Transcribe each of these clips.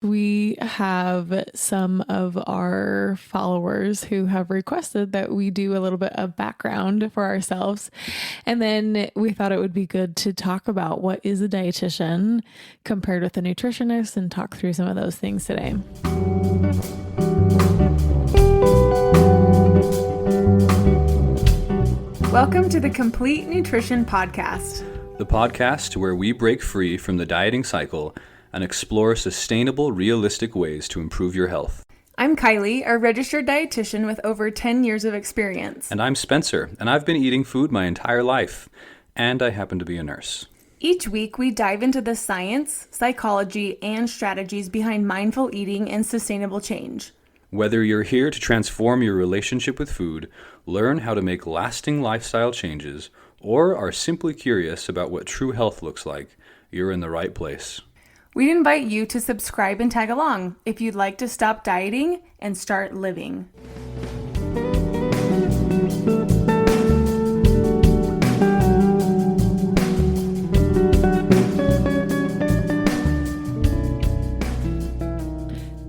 We have some of our followers who have requested that we do a little bit of background for ourselves. And then we thought it would be good to talk about what is a dietitian compared with a nutritionist and talk through some of those things today. Welcome to the Komplete Nutrition podcast. The podcast where we break free from the dieting cycle and explore sustainable, realistic ways to improve your health. I'm Kylie, a registered dietitian with over 10 years of experience. And I'm Spencer, and I've been eating food my entire life. And I happen to be a nurse. Each week, we dive into the science, psychology, and strategies behind mindful eating and sustainable change. Whether you're here to transform your relationship with food, learn how to make lasting lifestyle changes, or are simply curious about what true health looks like, you're in the right place. We'd invite you to subscribe and tag along if you'd like to stop dieting and start living.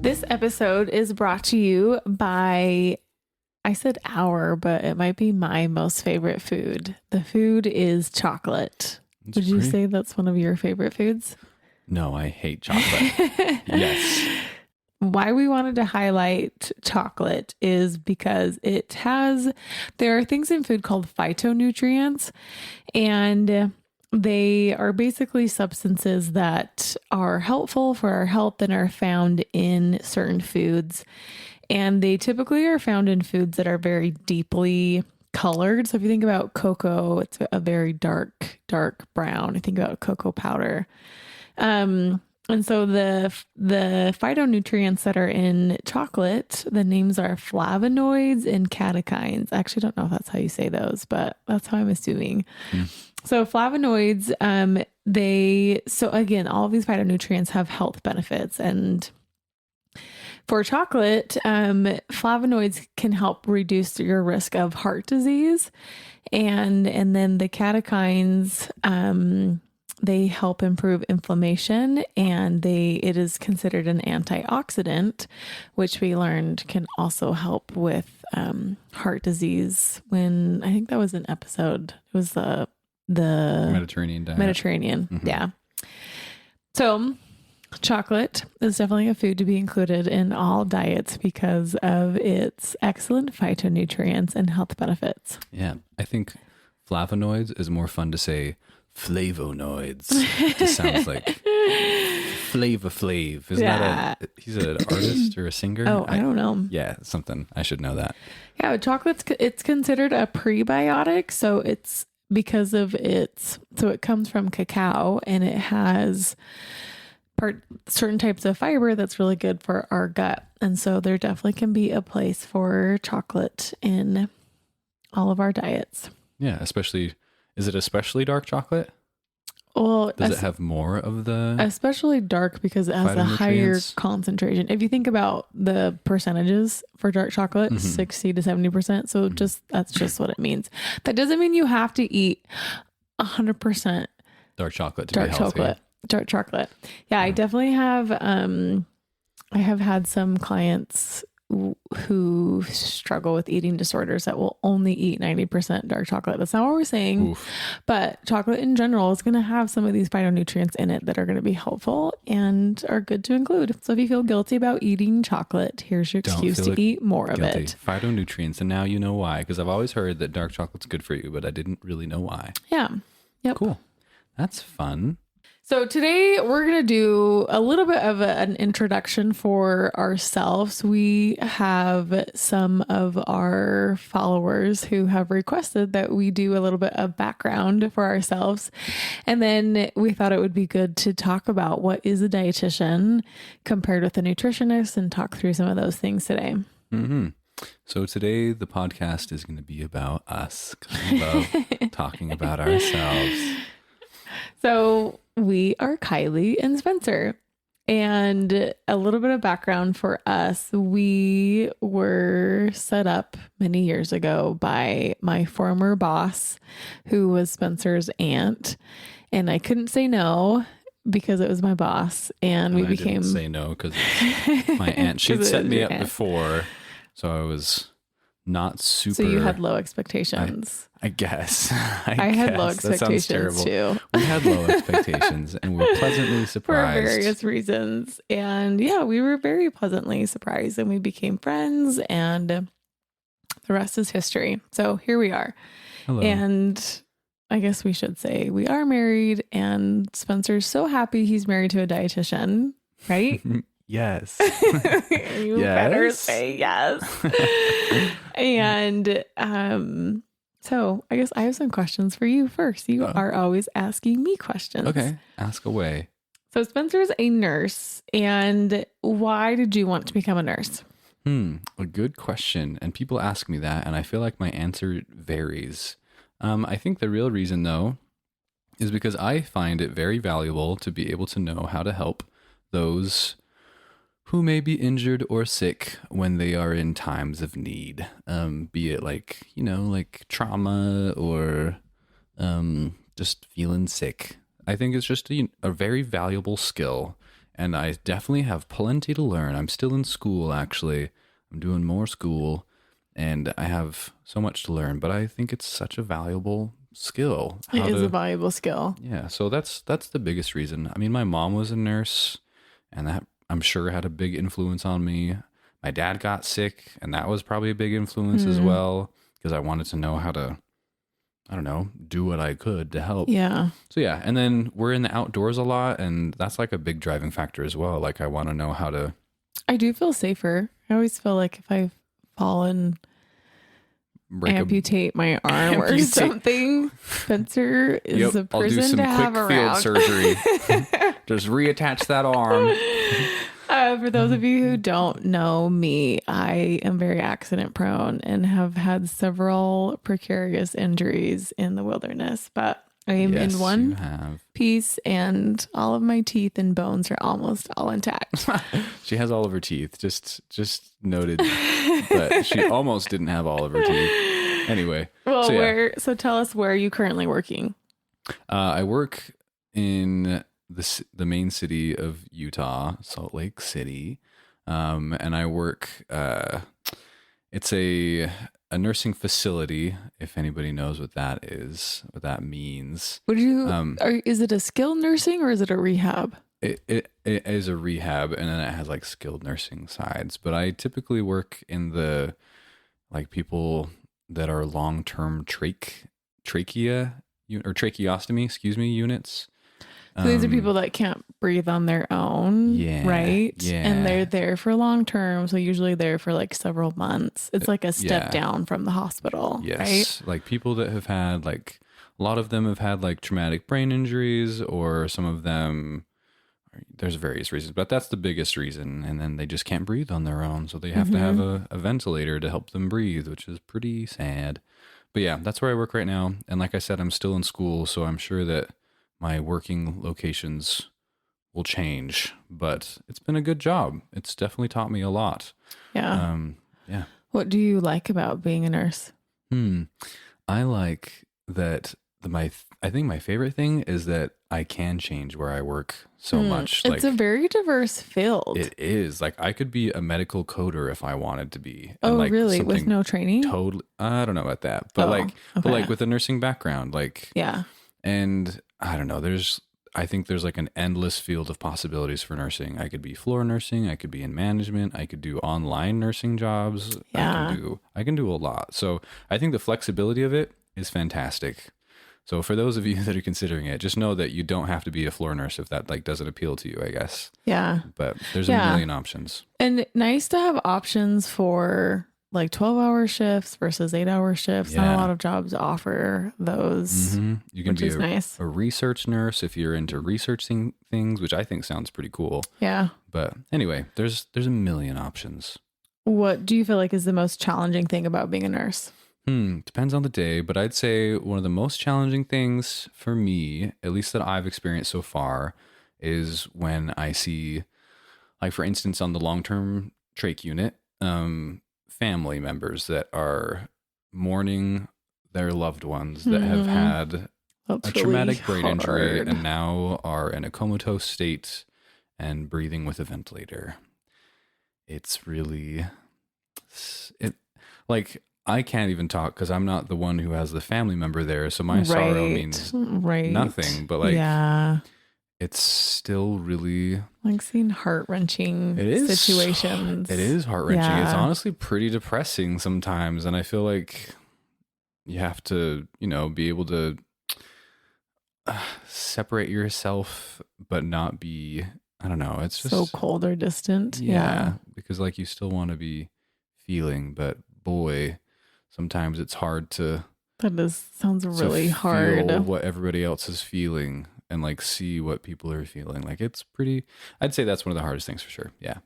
This episode is brought to you by, I said our, but it might be my most favorite food. The food is chocolate. Would you say that's one of your favorite foods? No, I hate chocolate. Yes. Why we wanted to highlight chocolate is because there are things in food called phytonutrients, and they are basically substances that are helpful for our health and are found in certain foods. And they typically are found in foods that are very deeply colored. So if you think about cocoa, it's a very dark brown. I think about cocoa powder. And so the phytonutrients that are in chocolate, the names are flavonoids and catechins. I actually don't know if that's how you say those, but that's how I'm assuming. So flavonoids, so again, all of these phytonutrients have health benefits. And for chocolate, flavonoids can help reduce your risk of heart disease. And then the catechins, they help improve inflammation, and it is considered an antioxidant, which we learned can also help with heart disease. When I think that was an episode, it was the Mediterranean diet. Mediterranean, yeah. So chocolate is definitely a food to be included in all diets because of its excellent phytonutrients and health benefits. Yeah, I think flavonoids is more fun to say flavonoids. It just sounds like Flavor Flav. Isn't that he's an artist or a singer? Oh, I don't know. Yeah, something. I should know that. Yeah, it's considered a prebiotic. So it's because of so it comes from cacao, and it has certain types of fiber that's really good for our gut. And so there definitely can be a place for chocolate in all of our diets. Yeah, is it especially dark chocolate? Well, does it have more of the especially dark because it has a higher concentration? If you think about the percentages for dark chocolate, 60 to 70%. So that's just what it means. That doesn't mean you have to eat 100% dark chocolate to be healthy. Dark chocolate. Yeah, I definitely have. I have had some clients who struggle with eating disorders that will only eat 90% dark chocolate. That's not what we're saying. Oof. But chocolate in general is going to have some of these phytonutrients in it that are going to be helpful and are good to include. So if you feel guilty about eating chocolate, here's your excuse to eat more of it. Phytonutrients, and now you know why, because I've always heard that dark chocolate's good for you, but I didn't really know why. Yeah. Yep. Cool. That's fun. So today we're going to do a little bit of an introduction for ourselves. We have some of our followers who have requested that we do a little bit of background for ourselves. And then we thought it would be good to talk about what is a dietitian compared with a nutritionist and talk through some of those things today. Mm-hmm. So today the podcast is going to be about us, because we love talking about ourselves. So we are Kylie and Spencer. And a little bit of background for us. We were set up many years ago by my former boss, who was Spencer's aunt. And I couldn't say no because it was my boss, and we I became. didn't say no because my aunt. She'd 'Cause it set was me your up aunt. before, so I was not super. So you had low expectations. I guess. I had low guess. That sounds expectations terrible. too. We had low expectations, and we were pleasantly For surprised. various reasons. And yeah, we were very pleasantly surprised, and we became friends, and the rest is history. So here we are. Hello. And I guess we should say we are married, and Spencer's so happy he's married to a dietitian, right? Yes. You better Yes. say yes. And so I guess I have some questions for you first. You are always asking me questions. Okay. Ask away. So Spencer's a nurse, and why did you want to become a nurse? A good question. And people ask me that, and I feel like my answer varies. I think the real reason, though, is because I find it very valuable to be able to know how to help those who may be injured or sick when they are in times of need. Be it like, like trauma or just feeling sick. I think it's just a very valuable skill. And I definitely have plenty to learn. I'm still in school, actually. I'm doing more school. And I have so much to learn. But I think it's such a valuable skill. It is a valuable skill. Yeah, so that's the biggest reason. I mean, my mom was a nurse, and that I'm sure had a big influence on me. My dad got sick, and that was probably a big influence as well, because I wanted to know how to, I don't know, do what I could to help. Yeah. So yeah, and then we're in the outdoors a lot, and that's like a big driving factor as well. Like I want to know how to. I do feel safer. I always feel like if I fall and amputate my arm or something, Spencer is a I'll do person some to quick have field around. surgery. Just reattach that arm. For those of you who don't know me, I am very accident prone and have had several precarious injuries in the wilderness, but I am Yes, in you one have. piece, and all of my teeth and bones are almost all intact. She has all of her teeth. Just noted, but she almost didn't have all of her teeth. Anyway, Well, so, yeah. so tell us, where are you currently working? I work in the main city of Utah, Salt Lake City, and I work. It's a nursing facility. If anybody knows what that is, what that means. Would you? Is it a skilled nursing or is it a rehab? It is a rehab, and then it has like skilled nursing sides. But I typically work in the like people that are long-term tracheostomy, units. So these are people that can't breathe on their own, right? Yeah. And they're there for long term. So usually there for like several months. It's like a step down from the hospital, yes. right? Like people that have had like, a lot of them have had like traumatic brain injuries, or some of them, there's various reasons, but that's the biggest reason. And then they just can't breathe on their own. So they have to have a ventilator to help them breathe, which is pretty sad. But yeah, that's where I work right now. And like I said, I'm still in school, so I'm sure that my working locations will change, but it's been a good job. It's definitely taught me a lot. Yeah. Yeah. What do you like about being a nurse? I like that I think my favorite thing is that I can change where I work so much. It's a very diverse field. It is. Like I could be a medical coder if I wanted to be. Oh, like really? With no training? Totally. I don't know about that, but but like with a nursing background, like yeah. And I don't know, I think there's like an endless field of possibilities for nursing. I could be floor nursing, I could be in management, I could do online nursing jobs. Yeah. I can do a lot. So I think the flexibility of it is fantastic. So for those of you that are considering it, just know that you don't have to be a floor nurse if that like doesn't appeal to you, I guess. Yeah. But there's a million options. And nice to have options for like 12-hour shifts versus 8-hour shifts. Yeah. Not a lot of jobs offer those. You can which be is nice. a research nurse if you're into researching things, which I think sounds pretty cool. Yeah. But anyway, there's a million options. What do you feel like is the most challenging thing about being a nurse? Depends on the day, but I'd say one of the most challenging things for me, at least that I've experienced so far, is when I see, like for instance, on the long-term trach unit, family members that are mourning their loved ones that have had That's a really traumatic brain injury hard. and now are in a comatose state and breathing with a ventilator. It's really, it like I can't even talk because I'm not the one who has the family member there. So my sorrow means nothing, but like, Yeah. it's still really, Like seeing heart-wrenching it is, situations. it is heart-wrenching. It's Yeah. honestly pretty depressing sometimes. And I feel like you have to, be able to separate yourself, but not be, I don't know. It's just So cold or distant. Yeah. because like you still want to be feeling, but boy, sometimes it's hard to Sounds really feel hard. what everybody else is feeling and like see what people are feeling. Like it's pretty, I'd say that's one of the hardest things for sure. Yeah.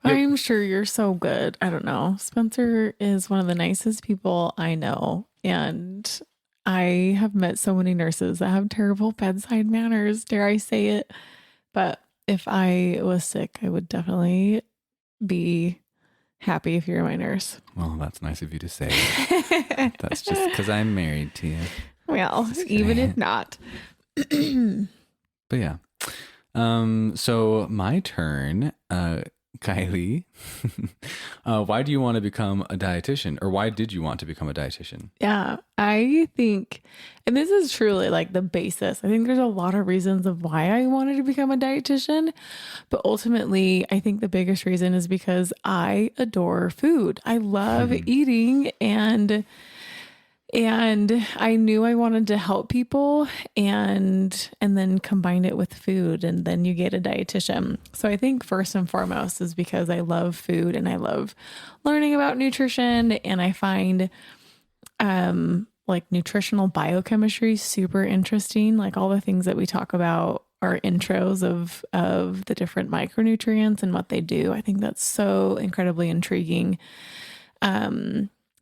Yep. I'm sure you're so good. I don't know. Spencer is one of the nicest people I know. And I have met so many nurses that have terrible bedside manners, dare I say it. But if I was sick, I would definitely be happy if you're my nurse. Well, that's nice of you to say. That's just because I'm married to you. Well, even if not. But yeah. So my turn, Kylie. Why do you want to become a dietitian, or why did you want to become a dietitian? Yeah, I think, and this is truly like the basis. I think there's a lot of reasons of why I wanted to become a dietitian, but ultimately, I think the biggest reason is because I adore food. I love eating, and I knew I wanted to help people and then combine it with food, and then you get a dietitian. So I think first and foremost is because I love food and I love learning about nutrition, and I find like nutritional biochemistry super interesting. Like all the things that we talk about are intros of the different micronutrients and what they do. I think that's so incredibly intriguing.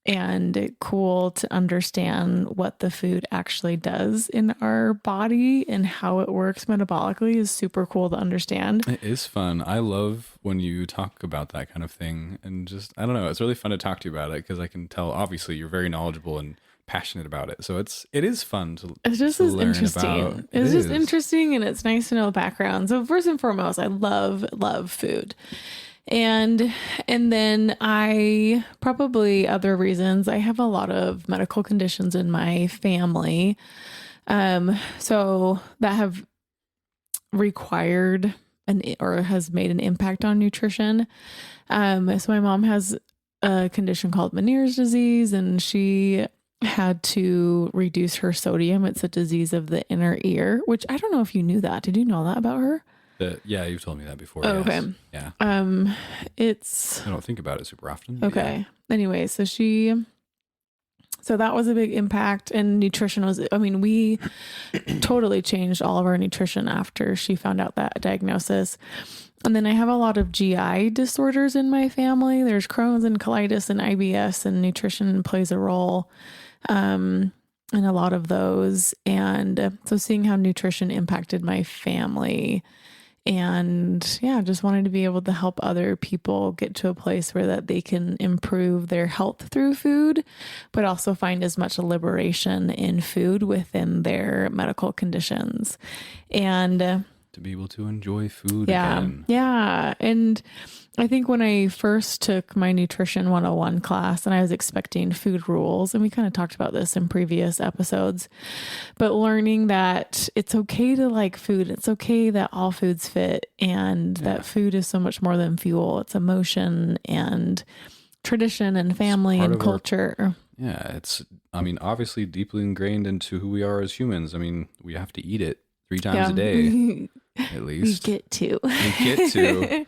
And cool to understand what the food actually does in our body and how it works metabolically is super cool to understand. It is fun. I love when you talk about that kind of thing, and just, I don't know, it's really fun to talk to you about it because I can tell obviously you're very knowledgeable and passionate about it. So it is fun to It's just to as learn interesting. about. It's It just is. interesting, and it's nice to know the background. So first and foremost, I love food. And then I probably other reasons, I have a lot of medical conditions in my family. So that have required or has made an impact on nutrition. So my mom has a condition called Meniere's disease, and she had to reduce her sodium. It's a disease of the inner ear, which I don't know if you knew that. Did you know that about her? Yeah, you've told me that before. Oh, yes. okay. Yeah. It's I don't think about it super often. But okay. yeah. Anyway, so that was a big impact, and nutrition was, I mean, we totally changed all of our nutrition after she found out that diagnosis. And then I have a lot of GI disorders in my family. There's Crohn's and colitis and IBS, and nutrition plays a role in a lot of those. And so seeing how nutrition impacted my family, and yeah, just wanted to be able to help other people get to a place where that they can improve their health through food, but also find as much liberation in food within their medical conditions. And to be able to enjoy food yeah, again. yeah. And I think when I first took my nutrition 101 class, and I was expecting food rules, and we kind of talked about this in previous episodes, but learning that it's okay to like food, it's okay that all foods fit, and that food is so much more than fuel. It's emotion and tradition and family and culture. It's, I mean, obviously deeply ingrained into who we are as humans. I mean, we have to eat it 3 times a day, at least. We get to.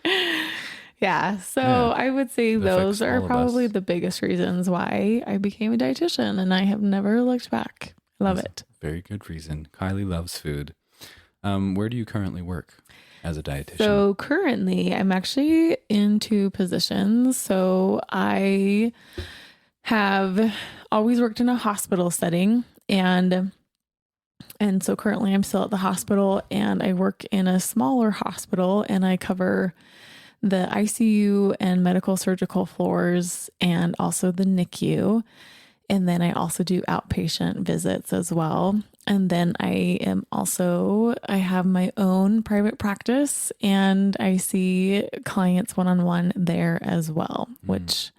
Yeah. So I would say those are probably the biggest reasons why I became a dietitian, and I have never looked back. Love it. Very good reason. Kylie loves food. Where do you currently work as a dietitian? So currently I'm actually in 2 positions. So I have always worked in a hospital setting, and so currently I'm still at the hospital, and I work in a smaller hospital, and I cover the ICU and medical surgical floors, and also the NICU. And then I also do outpatient visits as well. And then I have my own private practice and I see clients one-on-one there as well, which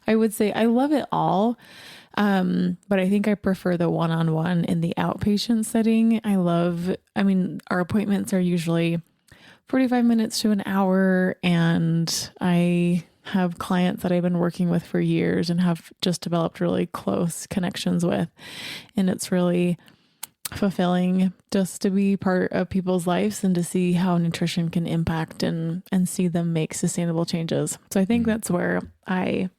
I would say I love it all. But I think I prefer the one-on-one in the outpatient setting. Our appointments are usually 45 minutes to an hour, and I have clients that I've been working with for years and have just developed really close connections with. And it's really fulfilling just to be part of people's lives and to see how nutrition can impact and see them make sustainable changes. So I think that's where my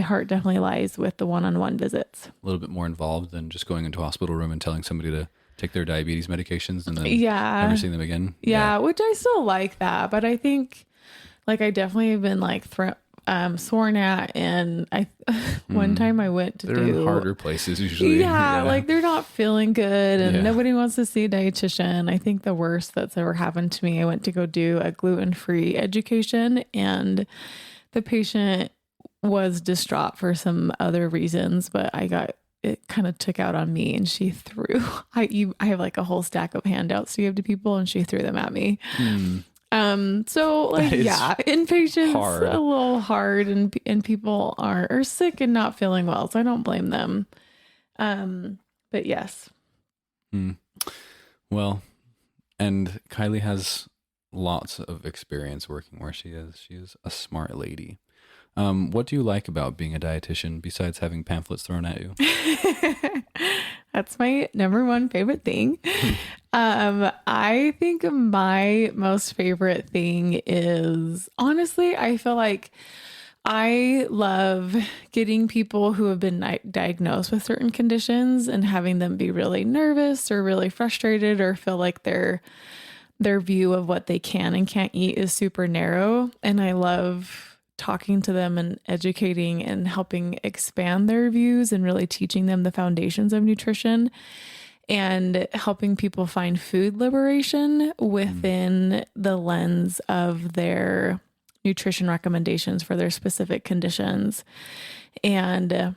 heart definitely lies with the one-on-one visits. A little bit more involved than just going into a hospital room and telling somebody to take their diabetes medications and then never seeing them again. Yeah, which I still like that, but I think I definitely have been sworn at, and one time I went to they're in harder places usually. Yeah, they're not feeling good and nobody wants to see a dietitian. I think the worst that's ever happened to me, I went to go do a gluten-free education and the patient was distraught for some other reasons, but it kind of took out on me, and she threw, I have a whole stack of handouts to give to people and she threw them at me. So inpatient's hard. A little hard, and people are sick and not feeling well. So I don't blame them. But yes. Well, and Kylie has lots of experience working where she is. She is a smart lady. What do you like about being a dietitian besides having pamphlets thrown at you? That's my number one favorite thing. I think my most favorite thing is, honestly, I feel like I love getting people who have been diagnosed with certain conditions and having them be really nervous or really frustrated or feel like their view of what they can and can't eat is super narrow. And I love talking to them and educating and helping expand their views and really teaching them the foundations of nutrition and helping people find food liberation within the lens of their nutrition recommendations for their specific conditions. And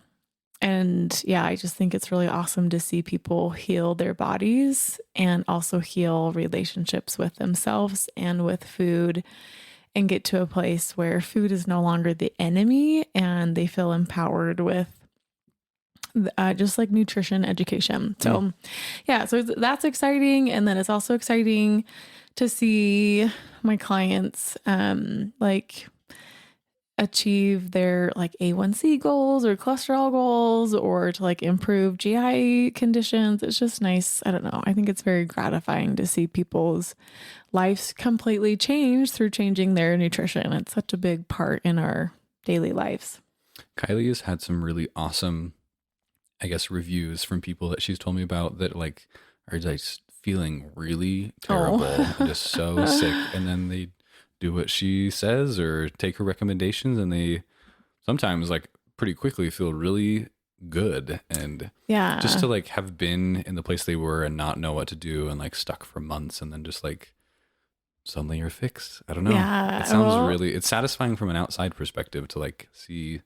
yeah, I just think it's really awesome to see people heal their bodies and also heal relationships with themselves and with food, and get to a place where food is no longer the enemy and they feel empowered with just nutrition education. So so that's exciting. And then it's also exciting to see my clients achieve their A1C goals or cholesterol goals, or to improve GI conditions. It's just nice. I don't know. I think it's very gratifying to see people's lives completely change through changing their nutrition. It's such a big part in our daily lives. Kylie has had some really awesome, reviews from people that she's told me about that are just feeling really terrible and just so sick. And then they do what she says or take her recommendations, and they sometimes pretty quickly feel really good. And just to have been in the place they were and not know what to do and stuck for months, and then just suddenly you're fixed. I don't know. Yeah, it sounds really, it's satisfying from an outside perspective to see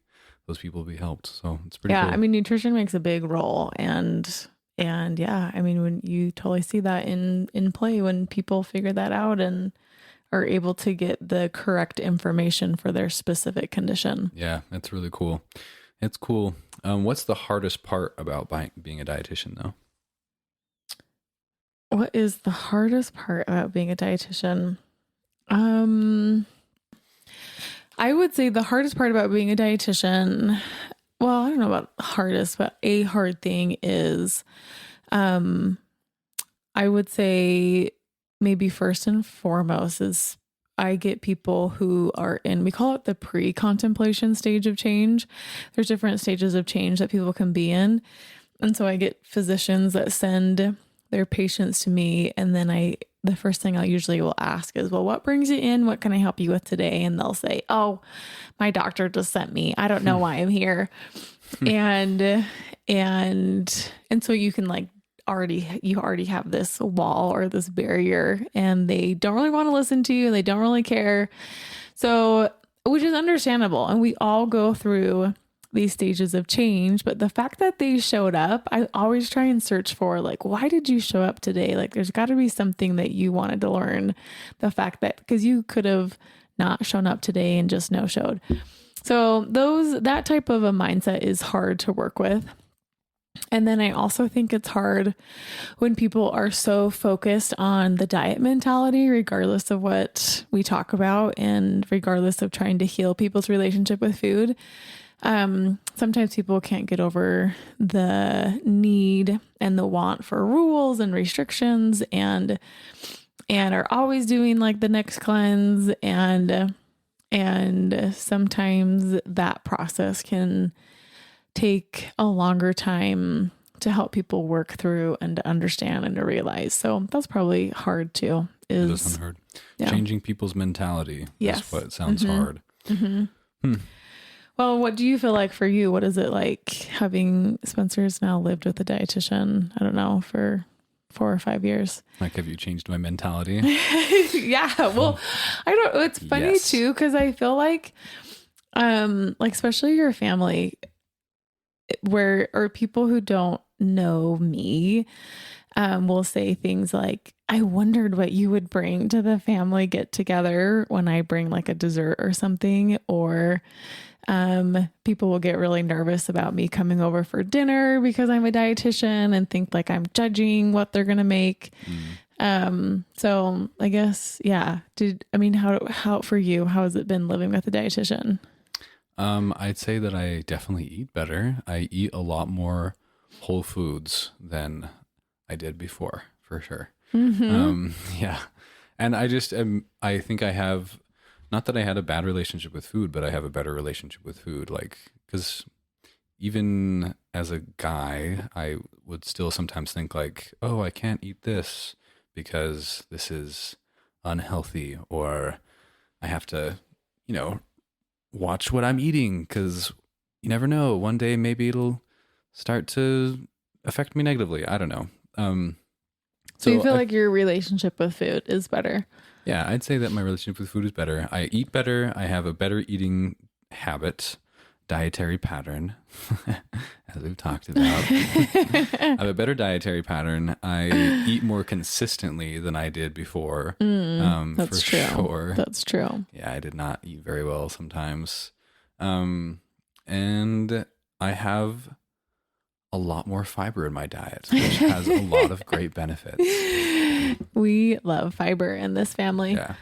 those people be helped. So it's pretty cool. I mean, nutrition makes a big role, and when you totally see that in play when people figure that out and are able to get the correct information for their specific condition. Yeah, that's really cool. It's cool. What's the hardest part about being a dietitian, though? What is the hardest part about being a dietitian? I would say the hardest part about being a dietitian, well, I don't know about hardest, but a hard thing is, I would say maybe first and foremost is I get people who are we call it the pre-contemplation stage of change. There's different stages of change that people can be in. And so I get physicians that send their patients to me. And then the first thing I usually will ask is, well, what brings you in? What can I help you with today? And they'll say, oh, my doctor just sent me. I don't know why I'm here. and so you can you already have this wall or this barrier, and they don't really want to listen to you. They don't really care. So, which is understandable. And we all go through these stages of change, but the fact that they showed up, I always try and search for like, why did you show up today? Like there's got to be something that you wanted to learn. The fact that, because you could have not shown up today and just no showed. So that type of a mindset is hard to work with. And then I also think it's hard when people are so focused on the diet mentality, regardless of what we talk about and regardless of trying to heal people's relationship with food. Sometimes people can't get over the need and the want for rules and restrictions and are always doing like the next cleanse. And sometimes that process can take a longer time to help people work through and to understand and to realize. So that's probably hard too. It doesn't hurt. Yeah. Changing people's mentality is what sounds hard. Well, what do you feel like for you? What is it like having Spencer's now lived with a dietitian, I don't know, for 4 or 5 years? Like, have you changed my mentality? Yeah. Well, I don't, it's funny too, because I feel like especially your family, or people who don't know me, will say things like, I wondered what you would bring to the family get together when I bring like a dessert or something, or people will get really nervous about me coming over for dinner because I'm a dietitian and think like I'm judging what they're going to make. So I guess, yeah. How for you, how has it been living with a dietitian? I'd say that I definitely eat better. I eat a lot more whole foods than I did before, for sure. Yeah. And I think I have, not that I had a bad relationship with food, but I have a better relationship with food. Like, because even as a guy, I would still sometimes think like, oh, I can't eat this because this is unhealthy, or I have to, watch what I'm eating, because you never know. One day maybe it'll start to affect me negatively. I don't know. So you feel like your relationship with food is better? Yeah, I'd say that my relationship with food is better. I eat better. I have a better eating habit, dietary pattern, as we've talked about. I have a better dietary pattern. I eat more consistently than I did before. That's true. Sure. That's true. Yeah, I did not eat very well sometimes. And I have a lot more fiber in my diet, which has a lot of great benefits. We love fiber in this family. Yeah,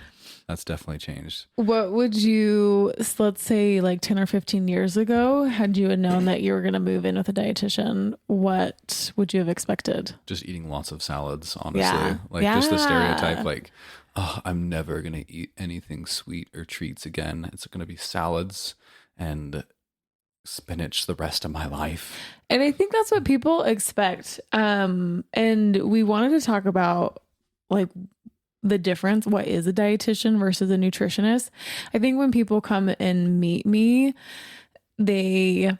that's definitely changed. What would you, let's say like 10 or 15 years ago, had you known that you were going to move in with a dietitian, what would you have expected? Just eating lots of salads, honestly. Just the stereotype, like, oh, I'm never going to eat anything sweet or treats again. It's going to be salads and spinach the rest of my life. And I think that's what people expect. And we wanted to talk about like the difference. What is a dietitian versus a nutritionist? I think when people come and meet me, they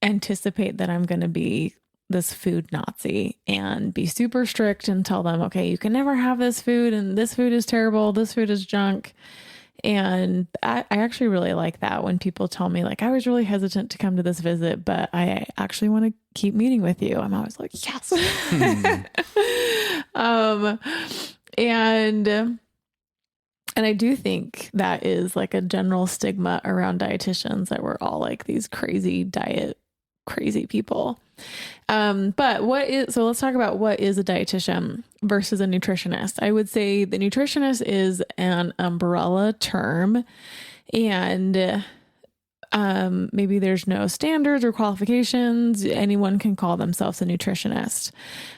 anticipate that I'm going to be this food Nazi and be super strict and tell them, okay, you can never have this food, and this food is terrible, this food is junk. And I actually really like that when people tell me like, I was really hesitant to come to this visit, but I actually want to keep meeting with you. I'm always like, yes. And I do think that is like a general stigma around dietitians, that we're all like these crazy people. But let's talk about what is a dietitian versus a nutritionist. I would say the nutritionist is an umbrella term, and maybe there's no standards or qualifications. Anyone can call themselves a nutritionist.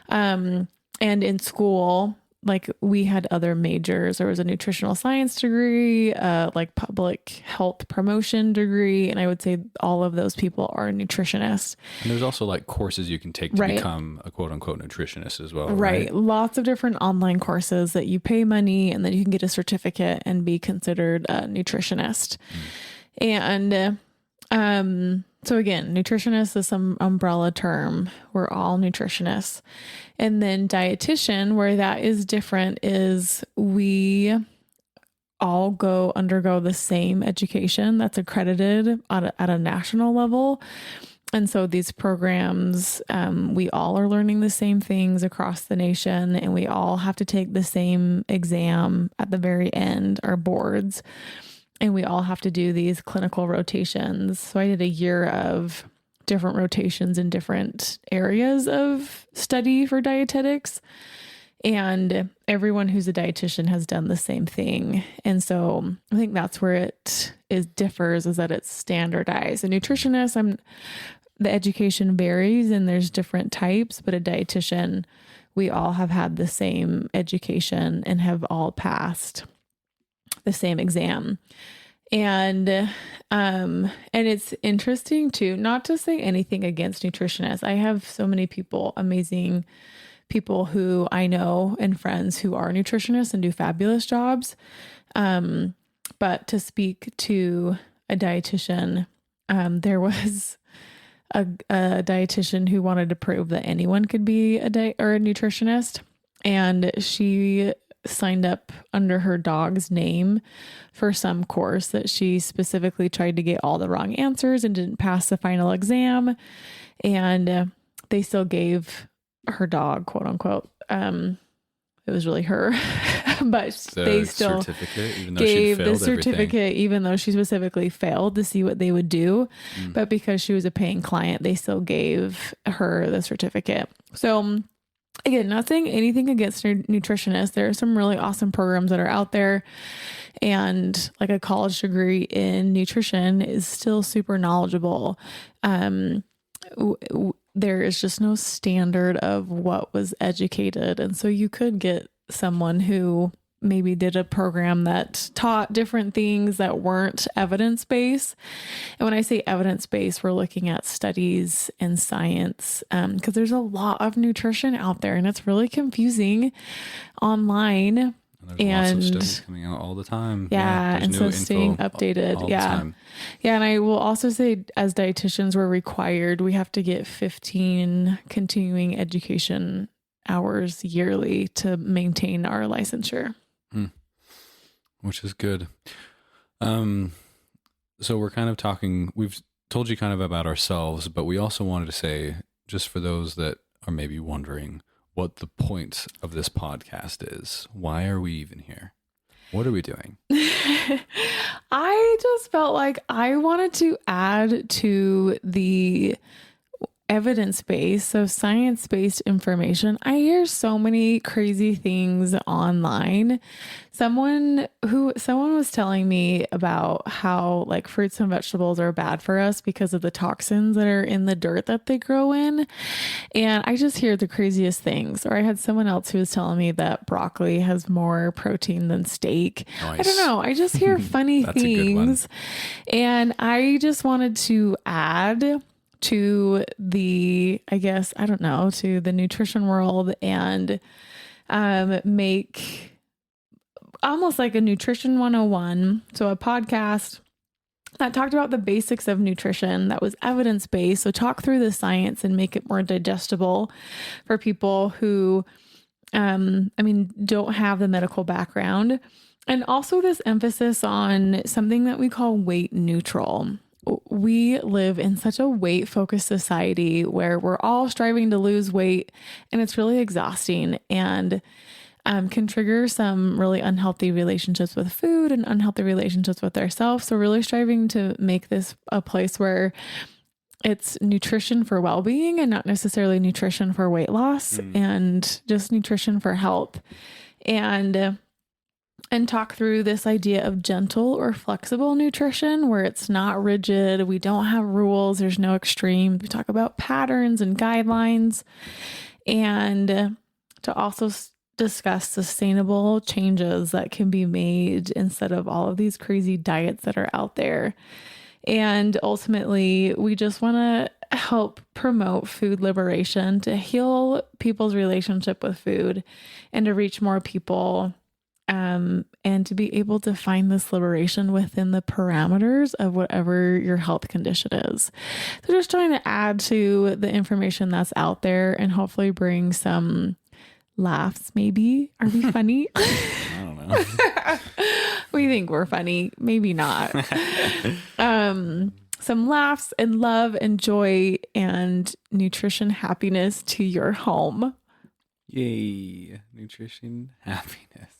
And in school, like we had other majors. There was a nutritional science degree, like public health promotion degree. And I would say all of those people are nutritionists. And there's also like courses you can take to become a quote unquote nutritionist as well. Right. Lots of different online courses that you pay money and then you can get a certificate and be considered a nutritionist. And, so again, nutritionist is some umbrella term. We're all nutritionists. And then dietitian, where that is different, is we all undergo the same education that's accredited at a national level. And so these programs, we all are learning the same things across the nation, and we all have to take the same exam at the very end, our boards, and we all have to do these clinical rotations. So I did a year of different rotations in different areas of study for dietetics. And everyone who's a dietitian has done the same thing. And so I think that's where differs, is that it's standardized. A nutritionist, the education varies and there's different types, but a dietitian, we all have had the same education and have all passed the same exam. And it's interesting too, not to say anything against nutritionists. I have so many amazing people who I know and friends who are nutritionists and do fabulous jobs. But to speak to a dietitian, there was a dietitian who wanted to prove that anyone could be a nutritionist. And she signed up under her dog's name for some course that she specifically tried to get all the wrong answers and didn't pass the final exam. And they still gave her dog, quote unquote, it was really her, but they still gave the certificate, even though she specifically failed, to see what they would do. But because she was a paying client, they still gave her the certificate. So again, not saying anything against nutritionists. There are some really awesome programs that are out there, and like a college degree in nutrition is still super knowledgeable. There is just no standard of what was educated. And so you could get someone who maybe did a program that taught different things that weren't evidence-based. And when I say evidence-based, we're looking at studies and science, because there's a lot of nutrition out there and it's really confusing online. And lots of studies coming out all the time. Yeah. And so staying updated. All the time. Yeah. And I will also say, as dietitians, we're required, we have to get 15 continuing education hours yearly to maintain our licensure. Which is good. So we're kind of talking, we've told you kind of about ourselves, but we also wanted to say, just for those that are maybe wondering, what the point of this podcast is. Why are we even here? What are we doing? I just felt like I wanted to add to the evidence-based, so science-based information. I hear so many crazy things online. Someone was telling me about how like fruits and vegetables are bad for us because of the toxins that are in the dirt that they grow in. And I just hear the craziest things. Or I had someone else who was telling me that broccoli has more protein than steak. Nice. I don't know. I just hear funny things. And I just wanted to add to the, I guess, I don't know, to the nutrition world and make almost like a nutrition 101. So a podcast that talked about the basics of nutrition that was evidence-based. So talk through the science and make it more digestible for people who, don't have the medical background. And also this emphasis on something that we call weight neutral. We live in such a weight-focused society where we're all striving to lose weight, and it's really exhausting and can trigger some really unhealthy relationships with food and unhealthy relationships with ourselves. So really striving to make this a place where it's nutrition for well-being and not necessarily nutrition for weight loss and just nutrition for health. And talk through this idea of gentle or flexible nutrition where it's not rigid. We don't have rules. There's no extreme. We talk about patterns and guidelines, and to also discuss sustainable changes that can be made instead of all of these crazy diets that are out there. And ultimately, we just want to help promote food liberation, to heal people's relationship with food and to reach more people. And to be able to find this liberation within the parameters of whatever your health condition is. So just trying to add to the information that's out there and hopefully bring some laughs, maybe. Are we funny? I don't know. We think we're funny. Maybe not. Some laughs and love and joy and nutrition happiness to your home. Yay. Nutrition happiness.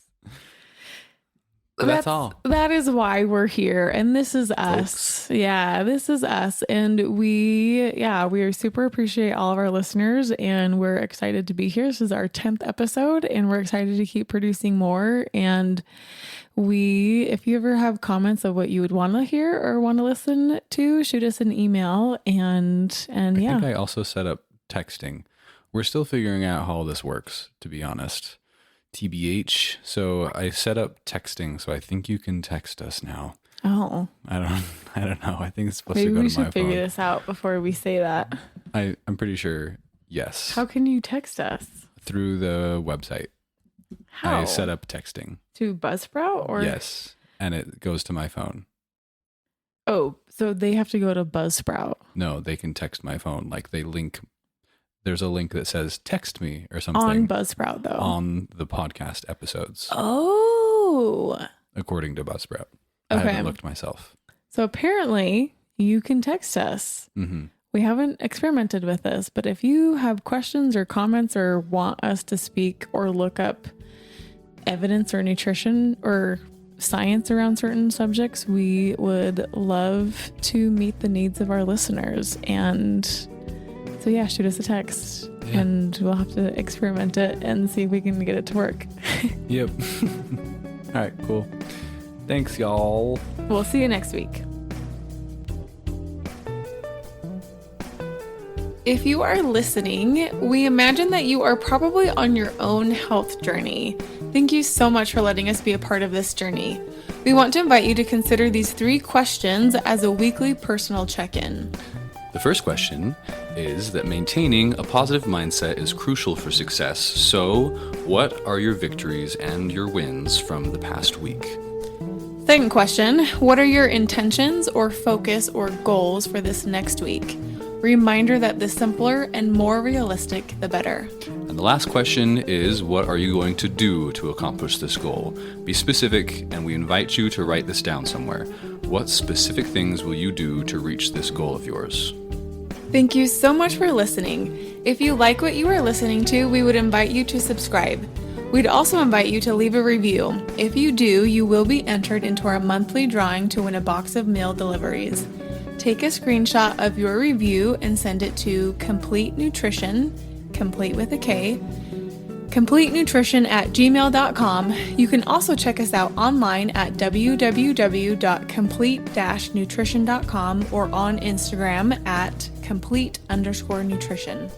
That's all. That is why we're here. And this is us. Folks. Yeah, this is us. And we are super appreciate all of our listeners, and we're excited to be here. This is our 10th episode, and we're excited to keep producing more. And if you ever have comments of what you would want to hear or want to listen to, shoot us an email. And I think I also set up texting. We're still figuring out how all this works, to be honest. TBH. So I set up texting, so I think you can text us now. Oh, I don't know. I think it's supposed maybe to go we to my should figure phone. this out before we say that. I'm pretty sure. Yes. How can you text us? Through the website. How? I set up texting. To Buzzsprout or? Yes. And it goes to my phone. Oh, so they have to go to Buzzsprout. No, they can text my phone. Like they link. There's a link that says text me or something. On Buzzsprout though. On the podcast episodes. Oh. According to Buzzsprout. Okay. I haven't looked myself. So apparently you can text us. Mm-hmm. We haven't experimented with this, but if you have questions or comments or want us to speak or look up evidence or nutrition or science around certain subjects, we would love to meet the needs of our listeners. And so yeah, shoot us a text and we'll have to experiment it and see if we can get it to work. Yep. All right, cool. Thanks, y'all. We'll see you next week. If you are listening, we imagine that you are probably on your own health journey. Thank you so much for letting us be a part of this journey. We want to invite you to consider these 3 questions as a weekly personal check-in. The first question is that maintaining a positive mindset is crucial for success. So, what are your victories and your wins from the past week? Second question, what are your intentions or focus or goals for this next week? Reminder that the simpler and more realistic, the better. And the last question is, what are you going to do to accomplish this goal? Be specific, and we invite you to write this down somewhere. What specific things will you do to reach this goal of yours? Thank you so much for listening. If you like what you are listening to, we would invite you to subscribe. We'd also invite you to leave a review. If you do, you will be entered into our monthly drawing to win a box of meal deliveries. Take a screenshot of your review and send it to Komplete Nutrition, complete with a K, CompleteNutrition@gmail.com. You can also check us out online at www.complete-nutrition.com or on Instagram at complete_nutrition.